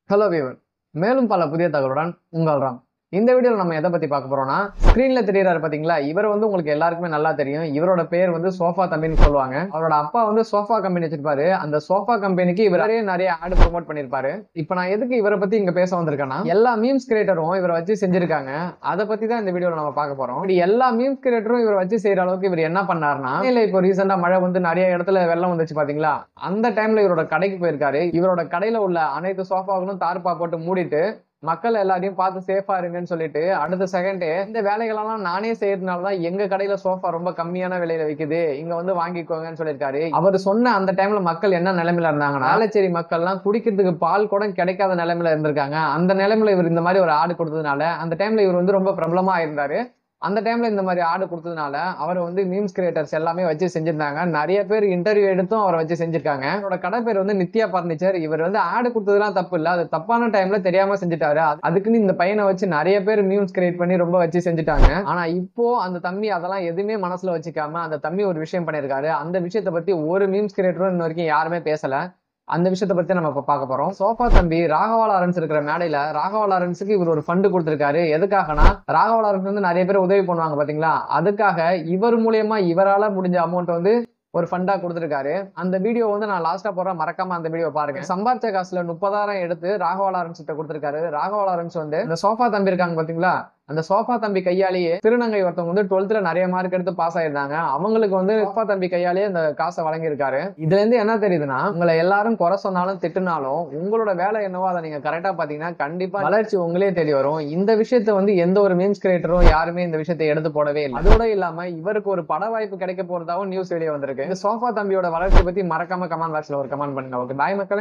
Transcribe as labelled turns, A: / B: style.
A: Hello viewer, மேலும் பல புதிய தகவலுடன் உங்கள் ராம். இந்த வீடியோவில் நம்ம எதை பத்தி பார்க்க போறோம்னா, ஸ்கிரீன்ல தெரியறாரு பாத்தீங்களா, இவர் வந்து உங்களுக்கு எல்லாருக்குமே நல்லா தெரியும். இவரோட பேர் வந்து சோஃபா தம்பின்னு சொல்லுவாங்க. அவரோட அப்பா வந்து சோஃபா கம்பெனி வச்சிருப்பாரு. அந்த சோஃபா கம்பெனிக்கு இவரே நிறைய ஆட் ப்ரோமோட் பண்ணிருப்பாரு. இப்ப நான் எதுக்கு இவரை பத்தி இங்க பேச வந்திருக்கேன்னா, எல்லா மீம்ஸ் கிரியேட்டரும் இவரை வச்சு செஞ்சிருக்காங்க. அதை பத்தி தான் இந்த வீடியோல நம்ம பார்க்க போறோம். இப்படி எல்லா மீம்ஸ் கிரியேட்டரும் இவரை வச்சு செய்யற அளவுக்கு இவர் என்ன பண்ணாருன்னா, இல்ல இப்போ ரீசெண்டா மழை வந்து நிறைய இடத்துல வெள்ளம் வந்துச்சு பாத்தீங்களா, அந்த டைம்ல இவரோட கடைக்கு போயிருக்காரு. இவரோட கடையில உள்ள அனைத்து சோஃபாக்களும் தார்பா போட்டு மூடிட்டு மக்கள் எல்லாரையும் பார்த்து சேஃபா இருங்கன்னு சொல்லிட்டு அடுத்த செகண்டே இந்த வேலைகளெல்லாம் நானே செய்யறதுனாலதான் எங்க கடையில சோஃபா ரொம்ப கம்மியான விலையில விக்குது, இங்க வந்து வாங்கிக்கோங்கன்னு சொல்லியிருக்காரு. அவர் சொன்ன அந்த டைம்ல மக்கள் என்ன நிலைமையில இருந்தாங்கன்னா, வேளச்சேரி மக்கள் எல்லாம் குடிக்கிறதுக்கு பால் கூட கிடைக்காத நிலைமையில இருந்திருக்காங்க. அந்த நிலைமையில இவர் இந்த மாதிரி ஒரு ஆடு கொடுத்ததுனால அந்த டைம்ல இவர் வந்து ரொம்ப பிரபலமா இருந்தாரு. அந்த டைம்ல இந்த மாதிரி ஆடு கொடுத்ததுனால அவர் வந்து மீம்ஸ் கிரியேட்டர்ஸ் எல்லாமே வச்சு செஞ்சிருந்தாங்க. நிறைய பேர் இன்டர்வியூ எடுத்தும் அவரை வச்சு செஞ்சிருக்காங்க. அவரோட கடை பேர் வந்து நித்யா பர்னிச்சர். இவர் வந்து ஆடு கொடுத்ததுலாம் தப்பு இல்ல, அது தப்பான டைம்ல தெரியாம செஞ்சுட்டாரு. அதுக்குன்னு இந்த பையனை வச்சு நிறைய பேர் மீம்ஸ் கிரியேட் பண்ணி ரொம்ப வச்சு செஞ்சுட்டாங்க. ஆனா இப்போ அந்த தம்பி அதெல்லாம் எதுவுமே மனசுல வச்சுக்காம அந்த தம்பி ஒரு விஷயம் பண்ணிருக்காரு. அந்த விஷயத்தை பத்தி ஒரு மீம்ஸ் கிரியேட்டரும் இன்ன வரைக்கும் யாருமே பேசல. அந்த விஷயத்தை பத்தி நம்ம இப்ப பார்க்க போறோம். சோஃபா தம்பி ராகவா லாரன்ஸ் இருக்கிற மேடையில ராகவா லாரன்ஸுக்கு இவர் ஒரு ஃபண்டு கொடுத்திருக்காரு. எதுக்காகனா, ராகவா லாரன்ஸ் வந்து நிறைய பேர் உதவி பண்ணுவாங்க பாத்தீங்களா, அதுக்காக இவர் மூலியமா இவரால முடிஞ்ச அமௌண்ட் வந்து ஒரு ஃபண்டா கொடுத்திருக்காரு. அந்த வீடியோ வந்து நான் லாஸ்டா போறேன், மறக்காம அந்த வீடியோ பாருங்க. சம்பாரிச்ச காசுல 30,000 எடுத்து ராகவா லாரன்ஸ் கிட்ட கொடுத்திருக்காரு. ராகவா லாரன்ஸ் வந்து இந்த சோஃபா தம்பி இருக்காங்க பாத்தீங்களா, அந்த சோஃபா தம்பி கையாலேயே திருநங்கை ஒருத்தவங்க வந்து 12th நிறைய மார்க் எடுத்து பாஸ் ஆயிருந்தாங்க. அவங்களுக்கு வந்து சோஃபா தம்பி கையாலேயே அந்த காசை வழங்கியிருக்காரு. இதுல இருந்து என்ன தெரியுதுன்னா, உங்களை எல்லாரும் குறை சொன்னாலும் திட்டுனாலும் உங்களோட வேலை என்னவோ அதை நீங்க கரெக்டா பாத்தீங்கன்னா கண்டிப்பா வளர்ச்சி உங்களே தெரிய வரும். இந்த விஷயத்த வந்து எந்த ஒரு மீம்ஸ் கிரியேட்டரும் யாருமே இந்த விஷயத்தை எடுத்து போடவே இல்லை. அதோட இல்லாம இவருக்கு ஒரு பட வாய்ப்பு கிடைக்க போறதாவும் நியூஸ் வெளியே வந்திருக்கு. இந்த சோஃபா தம்பியோட வளர்ச்சி பத்தி மறக்காம கமெண்ட் பாக்ஸ்ல ஒரு கமெண்ட் பண்ணுங்க. ஓகே, பாய் மக்களே.